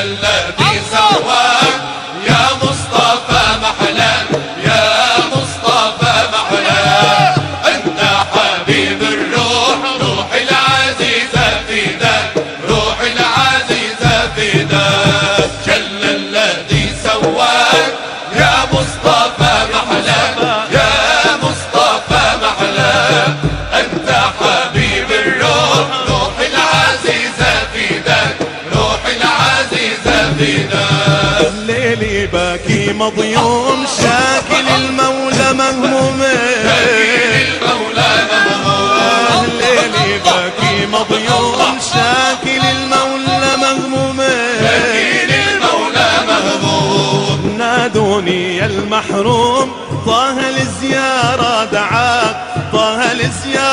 الذي سواك يا مصطفى محلى يا مصطفى محلى أنت حبيب الروح روح العزيزة فداك روح العزيزة فداك جل الذي سواك يا مصطفى محلى يا مصطفى محلى أنت حبيب الروح روح العزيزة فداك روح العزيزة فداك الليل باكي مضيوم شاكل المولى مهموم الليل باكي مضيوم شاكل المولى مهموم نادوني يا المحروم طه الزيارة دعاك طه الزيارة